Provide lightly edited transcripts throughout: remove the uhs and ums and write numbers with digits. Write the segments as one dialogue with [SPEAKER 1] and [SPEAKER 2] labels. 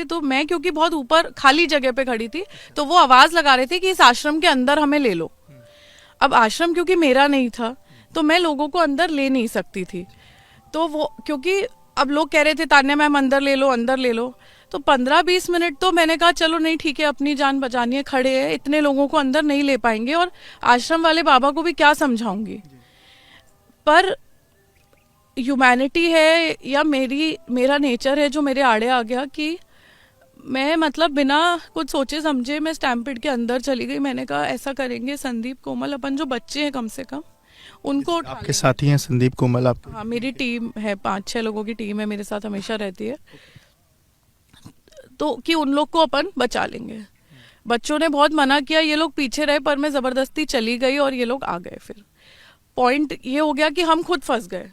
[SPEAKER 1] तो मैं क्योंकि बहुत ऊपर खाली जगह पे खड़ी थी, तो वो आवाज लगा रहे थे कि इस आश्रम के अंदर हमें ले लो। अब आश्रम क्योंकि मेरा नहीं था तो मैं लोगों को अंदर ले नहीं सकती थी, तो वो क्योंकि अब लोग कह रहे थे तान्या मैम अंदर ले लो अंदर ले लो, तो 15-20 मिनट तो मैंने कहा चलो नहीं ठीक है, अपनी जान बचानी है, खड़े हैं, इतने लोगों को अंदर नहीं ले पाएंगे और आश्रम वाले बाबा को भी क्या समझाऊंगी। पर ह्यूमैनिटी है या मेरा नेचर है जो मेरे आड़े आ गया कि मैं मतलब बिना कुछ सोचे समझे मैं स्टैम्पिड के अंदर चली गई। मैंने कहा ऐसा करेंगे संदीप कोमल, अपन जो बच्चे हैं कम से कम उनको उठा
[SPEAKER 2] आपके साथी हैं संदीप कोमल आपके?
[SPEAKER 1] हाँ, मेरी टीम है, 5-6 लोगों की टीम है, मेरे साथ हमेशा रहती है, तो कि उन लोग को अपन बचा लेंगे। बच्चों ने बहुत मना किया, ये लोग पीछे रहे, पर मैं जबरदस्ती चली गई और ये लोग आ गए। फिर पॉइंट ये हो गया कि हम खुद फंस गए।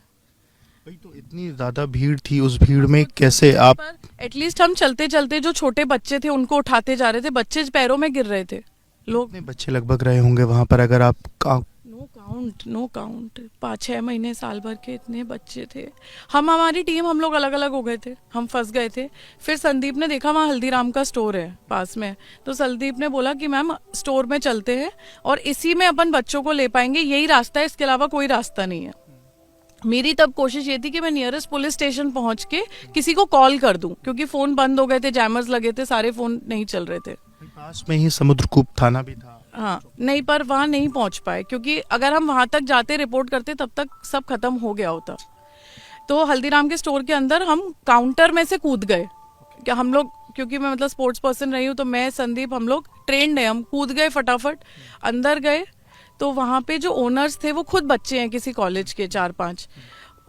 [SPEAKER 2] भाई तो इतनी ज्यादा भीड़ थी, उस भीड़ में कैसे आप?
[SPEAKER 1] एटलीस्ट हम चलते चलते जो छोटे बच्चे थे उनको उठाते जा रहे थे, बच्चे पैरों में गिर रहे थे। लोग
[SPEAKER 2] कितने बच्चे लगभग रहे होंगे वहां पर अगर आप
[SPEAKER 1] नो काउंट 5-6 महीने साल भर के इतने बच्चे थे। हमारी टीम हम लोग अलग अलग हो गए थे, हम फंस गए थे। फिर संदीप ने देखा वहाँ हल्दीराम का स्टोर है पास में, तो संदीप ने बोला कि मैम स्टोर में चलते हैं और इसी में अपन बच्चों को ले पाएंगे, यही रास्ता है, इसके अलावा कोई रास्ता नहीं है। मेरी तब कोशिश ये थी कि मैं नियरेस्ट पुलिस स्टेशन पहुंच के किसी को कॉल कर दूं, क्योंकि फोन बंद हो गए थे, जैमर्स लगे थे, सारे फोन नहीं चल रहे थे।
[SPEAKER 2] पास में ही समुद्रकूप थाना भी था।
[SPEAKER 1] हाँ नहीं, पर वहाँ नहीं पहुंच पाए, क्योंकि अगर हम वहां तक जाते रिपोर्ट करते तब तक सब खत्म हो गया होता। तो हल्दीराम के स्टोर के अंदर हम काउंटर में से कूद गए, क्या हम लोग, क्योंकि मैं मतलब स्पोर्ट्स पर्सन रही हूँ, तो मैं संदीप हम लोग ट्रेंड है, हम कूद गए फटाफट अंदर गए। तो वहाँ पे जो ओनर्स थे वो खुद बच्चे हैं किसी कॉलेज के 4-5,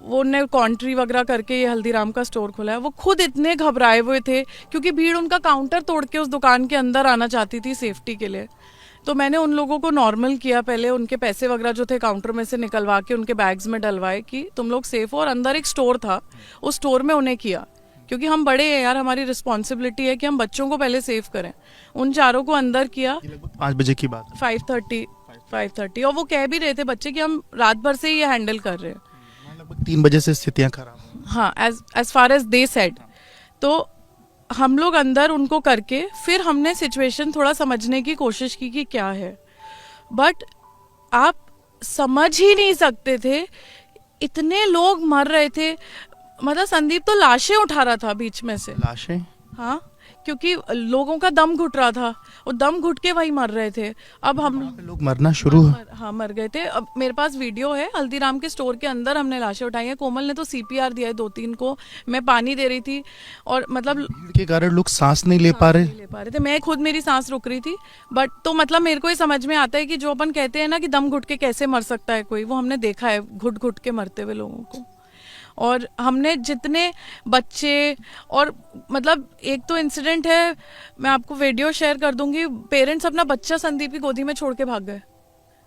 [SPEAKER 1] वो ने कॉन्ट्री वगैरह करके ये हल्दीराम का स्टोर खोला है। वो खुद इतने घबराए हुए थे क्योंकि भीड़ उनका काउंटर तोड़ के उस दुकान के अंदर आना चाहती थी सेफ्टी के लिए। तो मैंने उन लोगों को नॉर्मल किया, पहले उनके पैसे वगैरह जो थे काउंटर में से निकलवा के उनके बैग्स में डलवाए कि तुम लोग सेफ हो, और अंदर एक स्टोर था, उस स्टोर में उन्हें किया, क्योंकि हम बड़े हैं यार, हमारी रिस्पॉन्सिबिलिटी है कि हम बच्चों को पहले सेफ करें। उन चारों को अंदर किया।
[SPEAKER 2] 5 बजे की बात?
[SPEAKER 1] 5:30 और वो कह भी रहे थे बच्चे कि हम रात भर से ये हैंडल कर रहे हैं।
[SPEAKER 2] लगभग 3 बजे से स्थितियां खराब।
[SPEAKER 1] हाँ, as far as they said. तो हम लोग अंदर उनको करके फिर हमने सिचुएशन थोड़ा समझने की कोशिश की कि क्या है, बट आप समझ ही नहीं सकते थे, इतने लोग मर रहे थे। मतलब संदीप तो लाशें उठा रहा था बीच में से।
[SPEAKER 2] लाशें?
[SPEAKER 1] हाँ, क्योंकि लोगों का दम घुट रहा था, वो दम घुट के वही मर रहे थे। अब हम
[SPEAKER 2] लोग मरना शुरू
[SPEAKER 1] हाँ मर गए थे। अब मेरे पास वीडियो है, हल्दीराम के स्टोर के अंदर हमने लाशें उठाई हैं। कोमल ने तो CPR दिया है 2-3 को, मैं पानी दे रही थी, और मतलब
[SPEAKER 2] भीड़ के कारण लोग सांस नहीं ले पा रहे
[SPEAKER 1] थे। मैं खुद, मेरी सांस रुक रही थी। बट तो मतलब मेरे को ये समझ में आता है कि जो अपन कहते हैं ना कि दम घुट के कैसे मर सकता है कोई, वो हमने देखा है घुट घुट के मरते हुए लोगों को। और हमने जितने बच्चे, और मतलब एक तो इंसिडेंट है, मैं आपको वीडियो शेयर कर दूंगी, पेरेंट्स अपना बच्चा संदीप की गोदी में छोड़ के भाग गए।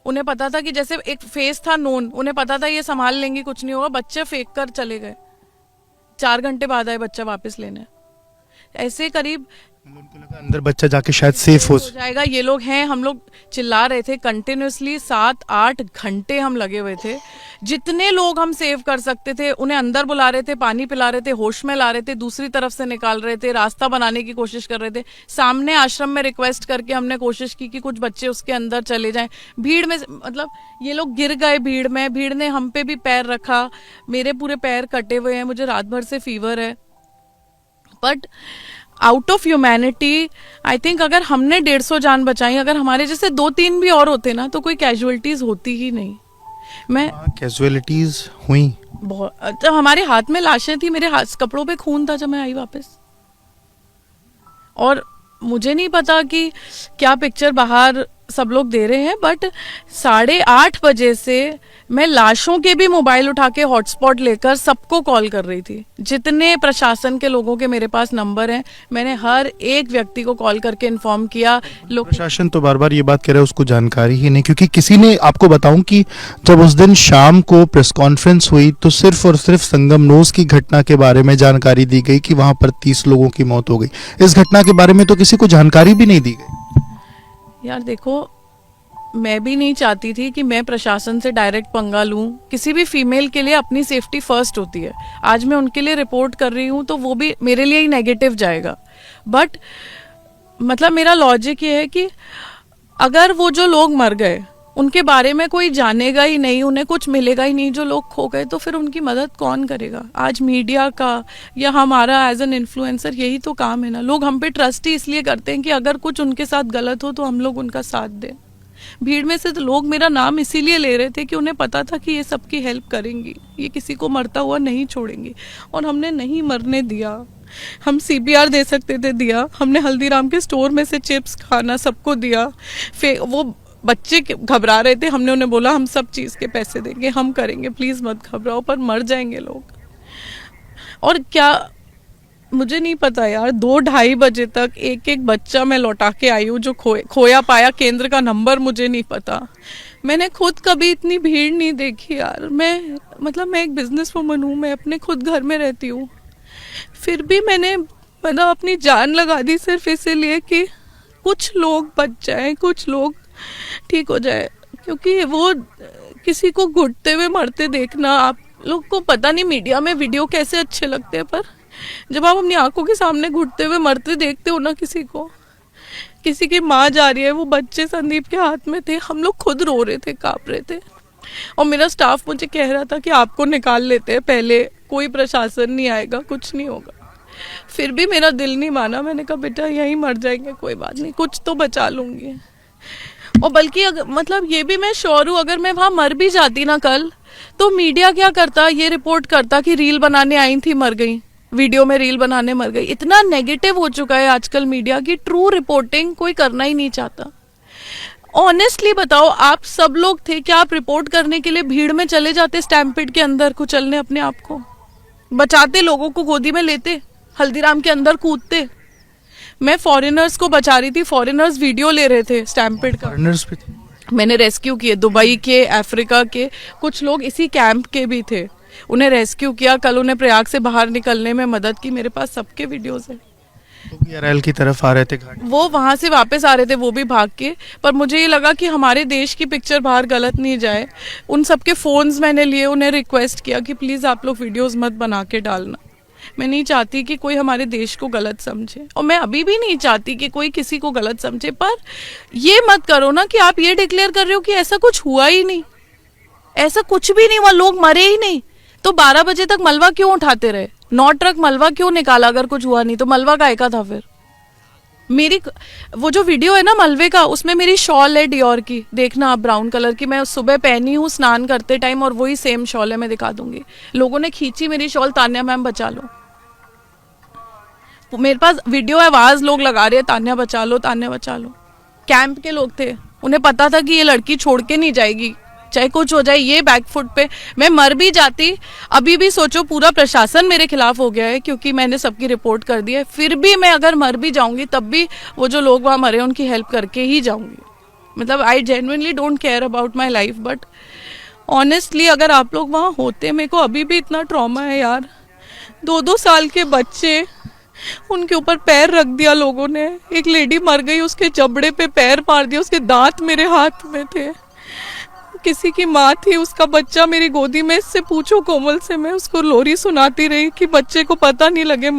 [SPEAKER 1] उन्हें पता था कि जैसे एक फेस था नोन, उन्हें पता था ये संभाल लेंगी, कुछ नहीं होगा, बच्चे फेंक कर चले गए। 4 घंटे बाद आए बच्चा वापस लेने। ऐसे करीब
[SPEAKER 2] उनको लगा अंदर बच्चा जाके शायद सेफ हो
[SPEAKER 1] जाएगा। ये लोग हैं, हम लोग चिल्ला रहे थे कंटिन्यूसली, 7-8 घंटे हम लगे हुए थे। जितने लोग हम सेव कर सकते थे उन्हें अंदर बुला रहे थे, पानी पिला रहे थे, होश में ला रहे थे, दूसरी तरफ से निकाल रहे थे, रास्ता बनाने की कोशिश कर रहे थे। सामने आश्रम में रिक्वेस्ट करके हमने कोशिश की कि कुछ बच्चे उसके अंदर चले जाएं। भीड़ में मतलब ये लोग गिर गए भीड़ में, भीड़ ने हम पे भी पैर रखा, मेरे पूरे पैर कटे हुए हैं, मुझे रात भर से फीवर है। But out of humanity I think अगर हमने 150 जान बचाई, अगर हमारे जैसे 2-3 भी और होते ना तो कोई कैजुअलिटीज होती ही नहीं। मैं
[SPEAKER 2] कैजुअलिटीज हुई
[SPEAKER 1] बहुत, जब हमारे हाथ में लाशें थी, मेरे हाथ कपड़ों पे खून था जब मैं आई वापस। और मुझे नहीं पता कि क्या पिक्चर बाहर सब लोग दे रहे हैं, बट 8:30 बजे से मैं लाशों के भी मोबाइल उठा के हॉटस्पॉट लेकर सबको कॉल कर रही थी। जितने प्रशासन के लोगों के मेरे पास नंबर हैं, मैंने हर एक व्यक्ति को कॉल करके इन्फॉर्म किया।
[SPEAKER 2] प्रशासन तो बार बार ये बात कह रहा है उसको जानकारी ही नहीं, क्योंकि किसी ने, आपको बताऊं कि जब उस दिन शाम को प्रेस कॉन्फ्रेंस हुई तो सिर्फ और सिर्फ संगमनोज की घटना के बारे में जानकारी दी गई कि वहां पर 30 लोगों की मौत हो गई। इस घटना के बारे में तो किसी को जानकारी भी नहीं दी गई।
[SPEAKER 1] यार देखो, मैं भी नहीं चाहती थी कि मैं प्रशासन से डायरेक्ट पंगा लूं। किसी भी फीमेल के लिए अपनी सेफ्टी फर्स्ट होती है। आज मैं उनके लिए रिपोर्ट कर रही हूं तो वो भी मेरे लिए ही नेगेटिव जाएगा। बट मतलब मेरा लॉजिक ये है कि अगर वो जो लोग मर गए उनके बारे में कोई जानेगा ही नहीं, उन्हें कुछ मिलेगा ही नहीं, जो लोग खो गए, तो फिर उनकी मदद कौन करेगा? आज मीडिया का या हमारा एज एन इन्फ्लुएंसर यही तो काम है ना। लोग हम पे ट्रस्ट ही इसलिए करते हैं कि अगर कुछ उनके साथ गलत हो तो हम लोग उनका साथ दें। भीड़ में से तो लोग मेरा नाम इसीलिए ले रहे थे कि उन्हें पता था कि ये सबकी हेल्प करेंगी, ये किसी को मरता हुआ नहीं छोड़ेंगी, और हमने नहीं मरने दिया। हम CPR दे सकते थे, दिया। हमने हल्दीराम के स्टोर में से चिप्स खाना सबको दिया। फिर वो बच्चे घबरा रहे थे, हमने उन्हें बोला हम सब चीज़ के पैसे देंगे, हम करेंगे, प्लीज़ मत घबराओ, पर मर जाएंगे लोग। और क्या मुझे नहीं पता यार, 2-2:30 बजे तक एक एक बच्चा मैं लौटा के आई हूँ जो खोया पाया। केंद्र का नंबर मुझे नहीं पता। मैंने खुद कभी इतनी भीड़ नहीं देखी यार। मैं एक बिजनेस वूमन हूँ, मैं अपने खुद घर में रहती हूँ, फिर भी मैंने अपनी जान लगा दी सिर्फ इसीलिए कि कुछ लोग बच जाएं, कुछ लोग ठीक हो जाए। क्योंकि वो किसी को घुटते हुए मरते देखना, आप लोग को पता नहीं मीडिया में वीडियो कैसे अच्छे लगते हैं, पर जब आप अपनी आंखों के सामने घुटते हुए मरते देखते हो ना किसी को, किसी की माँ जा रही है, वो बच्चे संदीप के हाथ में थे, हम लोग खुद रो रहे थे, कांप रहे थे। और मेरा स्टाफ मुझे कह रहा था कि आपको निकाल लेते हैं पहले, कोई प्रशासन नहीं आएगा, कुछ नहीं होगा। फिर भी मेरा दिल नहीं माना। मैंने कहा बेटा यहीं मर जाएंगे, कोई बात नहीं, कुछ तो बचा लूंगी। और बल्कि ये भी मैं श्योर हूँ, अगर मैं वहां मर भी जाती ना कल, तो मीडिया क्या करता, ये रिपोर्ट करता कि रील बनाने आई थी मर गई, वीडियो में रील बनाने मर गई। इतना नेगेटिव हो चुका है आजकल मीडिया की, ट्रू रिपोर्टिंग कोई करना ही नहीं चाहता। ऑनेस्टली बताओ, आप सब लोग थे क्या? आप रिपोर्ट करने के लिए भीड़ में चले जाते, स्टैम्पिड के अंदर कुचलने अपने आप को, बचाते, लोगों को गोदी में लेते, हल्दीराम के अंदर कूदते? मैं फॉरेनर्स को बचा रही थी, फॉरेनर्स वीडियो ले रहे थे स्टैम्पिड का।
[SPEAKER 2] फॉरेनर्स भी थे?
[SPEAKER 1] मैंने रेस्क्यू किए, दुबई के, अफ्रीका के, कुछ लोग इसी कैंप के भी थे, उन्हें रेस्क्यू किया। कल उन्हें प्रयाग से बाहर निकलने में मदद की, मेरे पास सबके वीडियोस हैं।
[SPEAKER 2] अरैल की तरफ आ रहे थे घाट,
[SPEAKER 1] वो वहां से वापस आ रहे थे, वो भी भाग के। पर मुझे ये लगा कि हमारे देश की पिक्चर बाहर गलत नहीं जाए। उन सबके फोन्स मैंने लिए, उन्हें रिक्वेस्ट किया कि प्लीज आप लोग वीडियोस मत बना के डालना। मैं नहीं चाहती कि कोई हमारे देश को गलत समझे, और मैं अभी भी नहीं चाहती कि कोई किसी को गलत समझे। पर ये मत करो ना कि आप ये डिक्लेयर कर रहे हो कि ऐसा कुछ हुआ ही नहीं, ऐसा कुछ भी नहीं हुआ, लोग मरे ही नहीं। तो 12 बजे तक मलबा क्यों उठाते रहे? 9 ट्रक मलबा क्यों निकाला? अगर कुछ हुआ नहीं तो मलबा काय का था फिर? मेरी वो जो वीडियो है ना मलबे का, उसमें मेरी शॉल है डियोर की, देखना आप, ब्राउन कलर की, मैं सुबह पहनी हूँ स्नान करते टाइम, और वही सेम शॉल है, मैं दिखा दूंगी। लोगों ने खींची मेरी शॉल, तान्या मैम बचा लो। मेरे पास वीडियो आवाज लोग लगा रहे हैं, तान्या बचा लो, तान्या बचा लो। कैंप के लोग थे, उन्हें पता था कि ये लड़की छोड़ के नहीं जाएगी, चाहे कुछ हो जाए। ये बैकफुट पे मैं मर भी जाती, अभी भी सोचो पूरा प्रशासन मेरे खिलाफ हो गया है क्योंकि मैंने सबकी रिपोर्ट कर दी है, फिर भी मैं अगर मर भी जाऊंगी तब भी वो जो लोग वहां मरे उनकी हेल्प करके ही जाऊंगी। I genuinely don't care about my life, but honestly अगर आप लोग वहां होते, मेरे को अभी भी इतना ट्रॉमा है यार। 2-2 साल के बच्चे, उनके ऊपर पैर रख दिया लोगों ने। एक लेडी मर गई, उसके जबड़े पे पैर मार दिया, उसके दांत मेरे हाथ में थे। किसी की माँ थी, उसका बच्चा मेरी गोदी में, इससे पूछो कोमल से, मैं उसको लोरी सुनाती रही कि बच्चे को पता नहीं लगे।